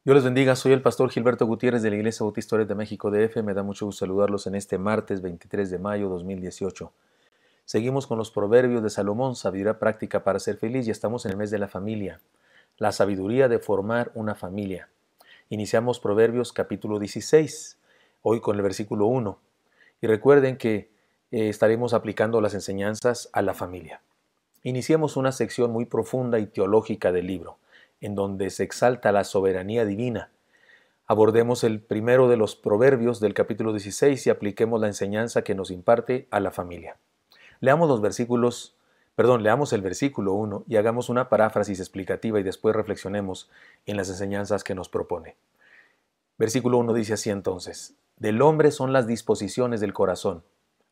Dios les bendiga, soy el pastor Gilberto Gutiérrez de la Iglesia Bautista de México DF. Me da mucho gusto saludarlos en este martes 23 de mayo 2018. Seguimos con los proverbios de Salomón, sabiduría práctica para ser feliz, y estamos en el mes de la familia, la sabiduría de formar una familia. Iniciamos Proverbios capítulo 16, hoy con el versículo 1. Y recuerden que estaremos aplicando las enseñanzas a la familia. Iniciemos una sección muy profunda y teológica del libro, en donde se exalta la soberanía divina. Abordemos el primero de los proverbios del capítulo 16 y apliquemos la enseñanza que nos imparte a la familia. Leamos el versículo 1 y hagamos una paráfrasis explicativa y después reflexionemos en las enseñanzas que nos propone. Versículo 1 dice así entonces: Del hombre son las disposiciones del corazón,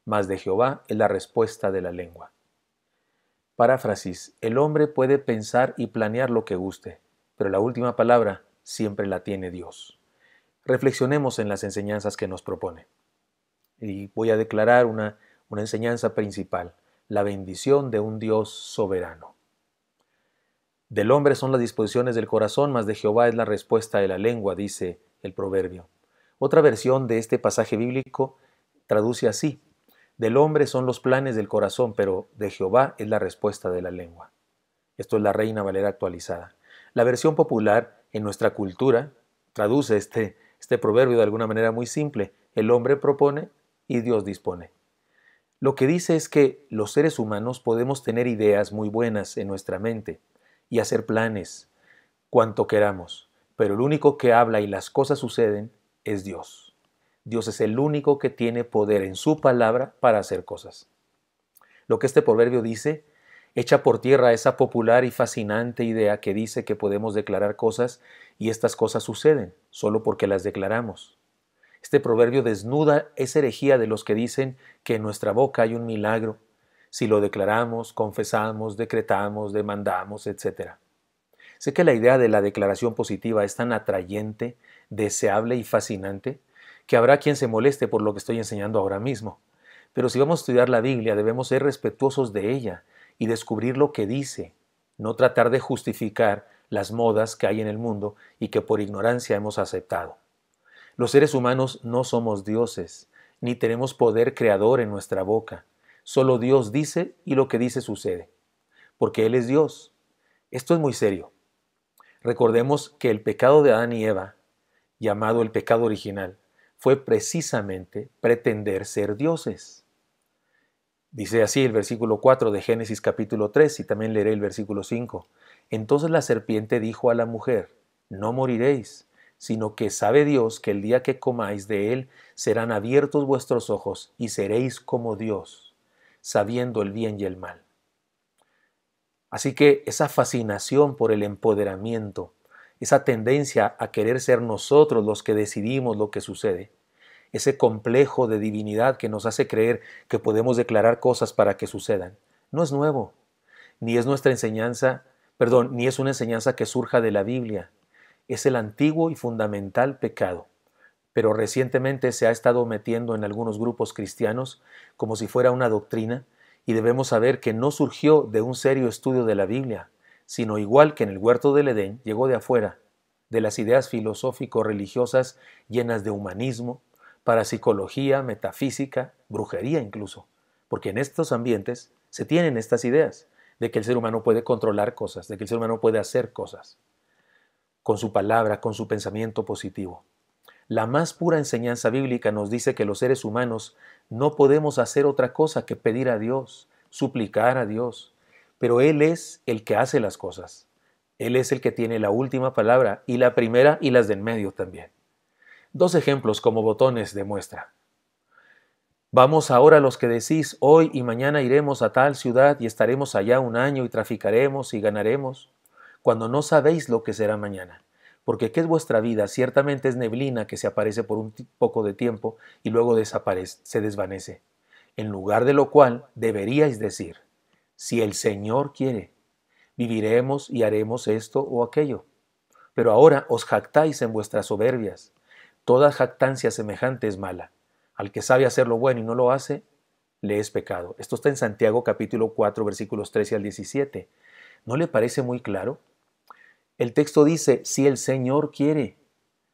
mas de Jehová es la respuesta de la lengua. Paráfrasis: el hombre puede pensar y planear lo que guste, pero la última palabra siempre la tiene Dios. Reflexionemos en las enseñanzas que nos propone. Y voy a declarar una enseñanza principal: la bendición de un Dios soberano. Del hombre son las disposiciones del corazón, mas de Jehová es la respuesta de la lengua, dice el proverbio. Otra versión de este pasaje bíblico traduce así: del hombre son los planes del corazón, pero de Jehová es la respuesta de la lengua. Esto es la Reina Valera actualizada. La versión popular en nuestra cultura traduce este proverbio de alguna manera muy simple: el hombre propone y Dios dispone. Lo que dice es que los seres humanos podemos tener ideas muy buenas en nuestra mente y hacer planes cuanto queramos, pero el único que habla y las cosas suceden es Dios. Dios es el único que tiene poder en su palabra para hacer cosas. Lo que este proverbio dice echa por tierra esa popular y fascinante idea que dice que podemos declarar cosas y estas cosas suceden solo porque las declaramos. Este proverbio desnuda esa herejía de los que dicen que en nuestra boca hay un milagro si lo declaramos, confesamos, decretamos, demandamos, etc. Sé que la idea de la declaración positiva es tan atrayente, deseable y fascinante que habrá quien se moleste por lo que estoy enseñando ahora mismo. Pero si vamos a estudiar la Biblia, debemos ser respetuosos de ella y descubrir lo que dice, no tratar de justificar las modas que hay en el mundo y que por ignorancia hemos aceptado. Los seres humanos no somos dioses, ni tenemos poder creador en nuestra boca. Solo Dios dice y lo que dice sucede, porque Él es Dios. Esto es muy serio. Recordemos que el pecado de Adán y Eva, llamado el pecado original, fue precisamente pretender ser dioses. Dice así el versículo 4 de Génesis capítulo 3, y también leeré el versículo 5. Entonces la serpiente dijo a la mujer: no moriréis, sino que sabe Dios que el día que comáis de él serán abiertos vuestros ojos y seréis como Dios, sabiendo el bien y el mal. Así que esa fascinación por el empoderamiento, esa tendencia a querer ser nosotros los que decidimos lo que sucede, ese complejo de divinidad que nos hace creer que podemos declarar cosas para que sucedan, no es nuevo, ni es nuestra enseñanza, ni es una enseñanza que surja de la Biblia. Es el antiguo y fundamental pecado, pero recientemente se ha estado metiendo en algunos grupos cristianos como si fuera una doctrina, y debemos saber que no surgió de un serio estudio de la Biblia, sino igual que en el huerto del Edén, llegó de afuera, de las ideas filosófico-religiosas llenas de humanismo, parapsicología, metafísica, brujería incluso, porque en estos ambientes se tienen estas ideas de que el ser humano puede controlar cosas, de que el ser humano puede hacer cosas con su palabra, con su pensamiento positivo. La más pura enseñanza bíblica nos dice que los seres humanos no podemos hacer otra cosa que pedir a Dios, suplicar a Dios, pero Él es el que hace las cosas. Él es el que tiene la última palabra, y la primera y las del medio también. Dos ejemplos como botones de muestra. Vamos ahora los que decís: hoy y mañana iremos a tal ciudad y estaremos allá un año y traficaremos y ganaremos, cuando no sabéis lo que será mañana. Porque ¿qué es vuestra vida? Ciertamente es neblina que se aparece por un poco de tiempo y luego desaparece, se desvanece. En lugar de lo cual deberíais decir: si el Señor quiere, viviremos y haremos esto o aquello. Pero ahora os jactáis en vuestras soberbias. Toda jactancia semejante es mala. Al que sabe hacer lo bueno y no lo hace, le es pecado. Esto está en Santiago capítulo 4, versículos 13 al 17. ¿No le parece muy claro? El texto dice: si el Señor quiere.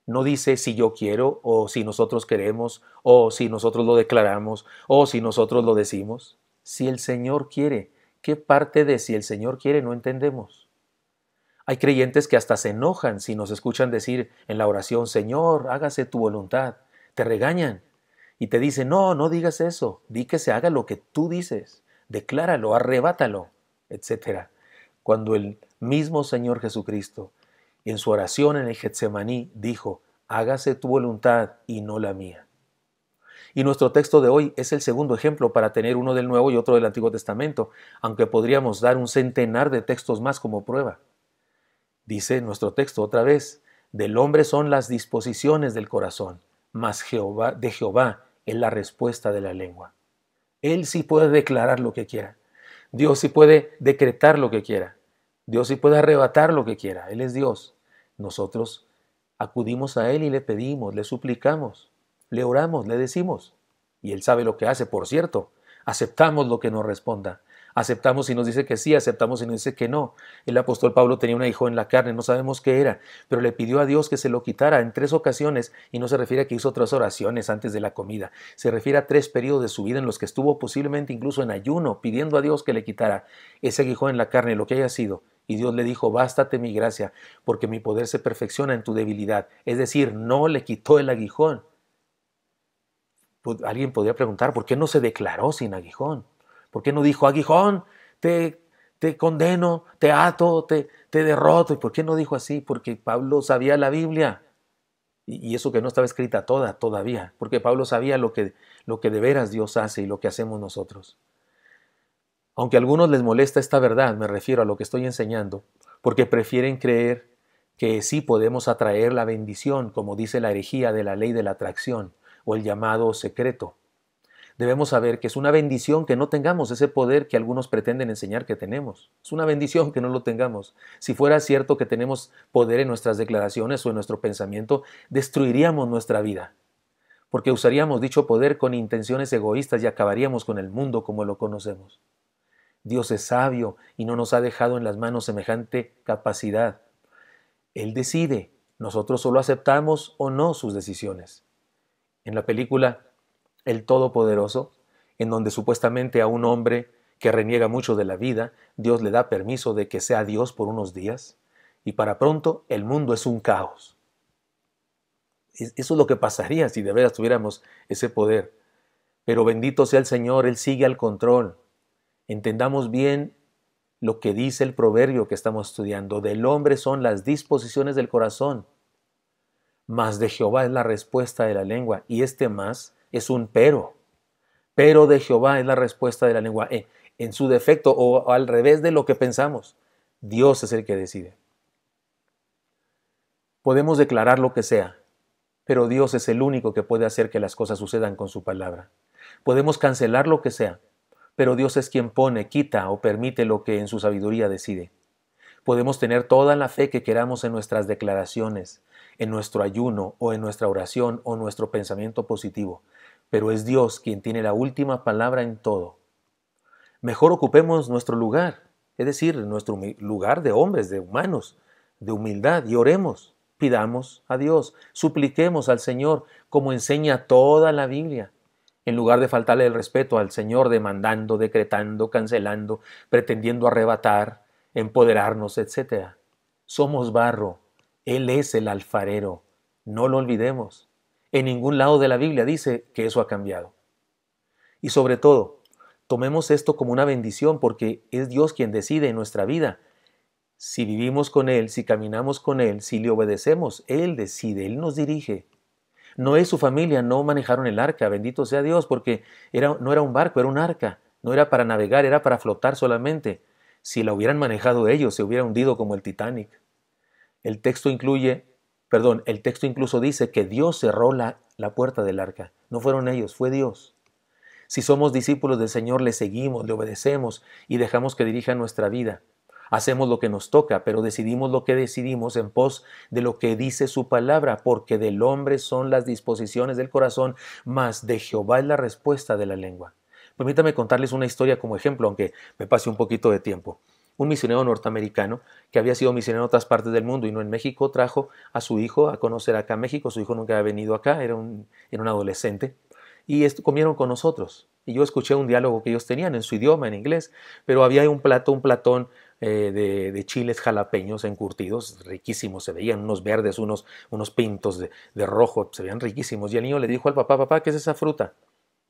No dice si yo quiero, o si nosotros queremos, o si nosotros lo declaramos, o si nosotros lo decimos. Si el Señor quiere. ¿Qué parte de si el Señor quiere no entendemos? Hay creyentes que hasta se enojan si nos escuchan decir en la oración, Señor, hágase tu voluntad. Te regañan y te dicen, no, no digas eso. Di que se haga lo que tú dices. Decláralo, arrebátalo, etc. Cuando el mismo Señor Jesucristo, en su oración en el Getsemaní, dijo, hágase tu voluntad y no la mía. Y nuestro texto de hoy es el segundo ejemplo para tener uno del Nuevo y otro del Antiguo Testamento, aunque podríamos dar un centenar de textos más como prueba. Dice nuestro texto otra vez, del hombre son las disposiciones del corazón, mas de Jehová es la respuesta de la lengua. Él sí puede declarar lo que quiera. Dios sí puede decretar lo que quiera. Dios sí puede arrebatar lo que quiera. Él es Dios. Nosotros acudimos a Él y le pedimos, le suplicamos, le oramos, le decimos. Y Él sabe lo que hace, por cierto. Aceptamos lo que nos responda. Aceptamos si nos dice que sí, aceptamos si nos dice que no. El apóstol Pablo tenía un aguijón en la carne, no sabemos qué era, pero le pidió a Dios que se lo quitara en 3 ocasiones, y no se refiere a que hizo 3 oraciones antes de la comida, se refiere a 3 periodos de su vida en los que estuvo posiblemente incluso en ayuno, pidiendo a Dios que le quitara ese aguijón en la carne, lo que haya sido. Y Dios le dijo, bástate mi gracia, porque mi poder se perfecciona en tu debilidad. Es decir, no le quitó el aguijón. Alguien podría preguntar, ¿por qué no se declaró sin aguijón? ¿Por qué no dijo, aguijón, te condeno, te ato, te derroto? ¿Y por qué no dijo así? Porque Pablo sabía la Biblia. Y eso que no estaba escrita todavía. Porque Pablo sabía lo que de veras Dios hace y lo que hacemos nosotros. Aunque a algunos les molesta esta verdad, me refiero a lo que estoy enseñando, porque prefieren creer que sí podemos atraer la bendición, como dice la herejía de la ley de la atracción, o el llamado secreto. Debemos saber que es una bendición que no tengamos ese poder que algunos pretenden enseñar que tenemos. Es una bendición que no lo tengamos. Si fuera cierto que tenemos poder en nuestras declaraciones o en nuestro pensamiento, destruiríamos nuestra vida, porque usaríamos dicho poder con intenciones egoístas y acabaríamos con el mundo como lo conocemos. Dios es sabio y no nos ha dejado en las manos semejante capacidad. Él decide, nosotros solo aceptamos o no sus decisiones. En la película El Todopoderoso, en donde supuestamente a un hombre que reniega mucho de la vida, Dios le da permiso de que sea Dios por unos días, y para pronto el mundo es un caos. Eso es lo que pasaría si de veras tuviéramos ese poder. Pero bendito sea el Señor, Él sigue al control. Entendamos bien lo que dice el proverbio que estamos estudiando. Del hombre son las disposiciones del corazón, mas de Jehová es la respuesta de la lengua. Y este más es un pero. Pero de Jehová es la respuesta de la lengua. En su defecto o al revés de lo que pensamos, Dios es el que decide. Podemos declarar lo que sea, pero Dios es el único que puede hacer que las cosas sucedan con su palabra. Podemos cancelar lo que sea, pero Dios es quien pone, quita o permite lo que en su sabiduría decide. Podemos tener toda la fe que queramos en nuestras declaraciones, en nuestro ayuno o en nuestra oración o nuestro pensamiento positivo, pero es Dios quien tiene la última palabra en todo. Mejor ocupemos nuestro lugar, es decir, nuestro lugar de hombres, de humanos, de humildad, y oremos, pidamos a Dios, supliquemos al Señor, como enseña toda la Biblia, en lugar de faltarle el respeto al Señor demandando, decretando, cancelando, pretendiendo arrebatar, empoderarnos, etc. Somos barro, Él es el alfarero, no lo olvidemos. En ningún lado de la Biblia dice que eso ha cambiado. Y sobre todo, tomemos esto como una bendición porque es Dios quien decide en nuestra vida. Si vivimos con Él, si caminamos con Él, si le obedecemos, Él decide, Él nos dirige. Noé y su familia no manejaron el arca, bendito sea Dios, porque no era un barco, era un arca. No era para navegar, era para flotar solamente. Si la hubieran manejado ellos, se hubiera hundido como el Titanic. El texto incluso dice que Dios cerró la puerta del arca. No fueron ellos, fue Dios. Si somos discípulos del Señor, le seguimos, le obedecemos y dejamos que dirija nuestra vida. Hacemos lo que nos toca, pero decidimos lo que decidimos en pos de lo que dice su palabra, porque del hombre son las disposiciones del corazón, mas de Jehová es la respuesta de la lengua. Permítame contarles una historia como ejemplo, aunque me pase un poquito de tiempo. un misionero norteamericano que había sido misionero en otras partes del mundo y no en México, trajo a su hijo a conocer acá México. Su hijo nunca había venido acá, era un adolescente, y comieron con nosotros. Y yo escuché un diálogo que ellos tenían en su idioma, en inglés, pero había un platón de chiles jalapeños encurtidos, riquísimos, se veían unos verdes, unos pintos de rojo, se veían riquísimos. Y el niño le dijo al papá, papá, ¿qué es esa fruta?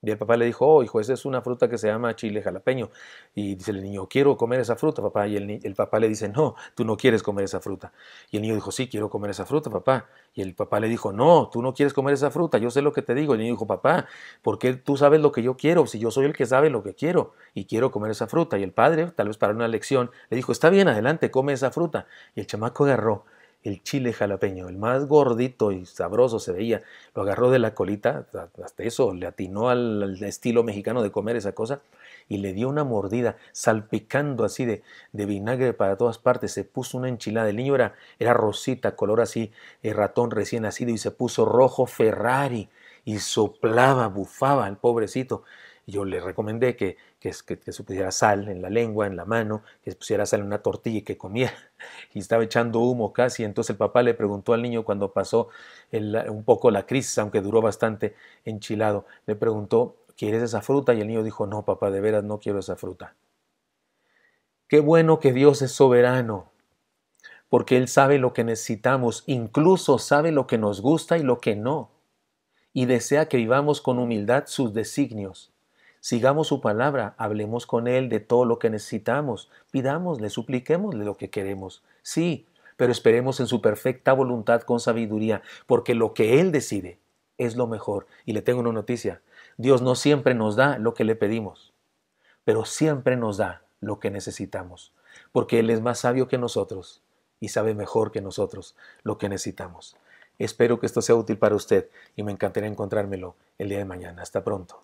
Y el papá le dijo, oh, hijo, esa es una fruta que se llama chile jalapeño. Y dice el niño, quiero comer esa fruta, papá. Y el papá le dice, no, tú no quieres comer esa fruta. Y el niño dijo, sí, quiero comer esa fruta, papá. Y el papá le dijo, no, tú no quieres comer esa fruta, yo sé lo que te digo. Y el niño dijo, papá, ¿por qué tú sabes lo que yo quiero? Si yo soy el que sabe lo que quiero y quiero comer esa fruta. Y el padre, tal vez para una lección, le dijo, está bien, adelante, come esa fruta. Y el chamaco agarró el chile jalapeño, el más gordito y sabroso se veía, lo agarró de la colita, hasta eso, le atinó al estilo mexicano de comer esa cosa, y le dio una mordida, salpicando así de vinagre para todas partes. Se puso una enchilada. El niño era rosita, color así, ratón recién nacido, y se puso rojo Ferrari, y soplaba, bufaba al pobrecito. Y yo le recomendé que se pusiera sal en la lengua, en la mano, que se pusiera sal en una tortilla y que comiera. Y estaba echando humo casi. Entonces el papá le preguntó al niño cuando pasó un poco la crisis, aunque duró bastante enchilado, le preguntó, ¿quieres esa fruta? Y el niño dijo, no, papá, de veras no quiero esa fruta. Qué bueno que Dios es soberano, porque Él sabe lo que necesitamos, incluso sabe lo que nos gusta y lo que no, y desea que vivamos con humildad sus designios. Sigamos su palabra, hablemos con Él de todo lo que necesitamos, pidámosle, supliquémosle lo que queremos. Sí, pero esperemos en su perfecta voluntad con sabiduría, porque lo que Él decide es lo mejor. Y le tengo una noticia, Dios no siempre nos da lo que le pedimos, pero siempre nos da lo que necesitamos, porque Él es más sabio que nosotros y sabe mejor que nosotros lo que necesitamos. Espero que esto sea útil para usted y me encantaría encontrármelo el día de mañana. Hasta pronto.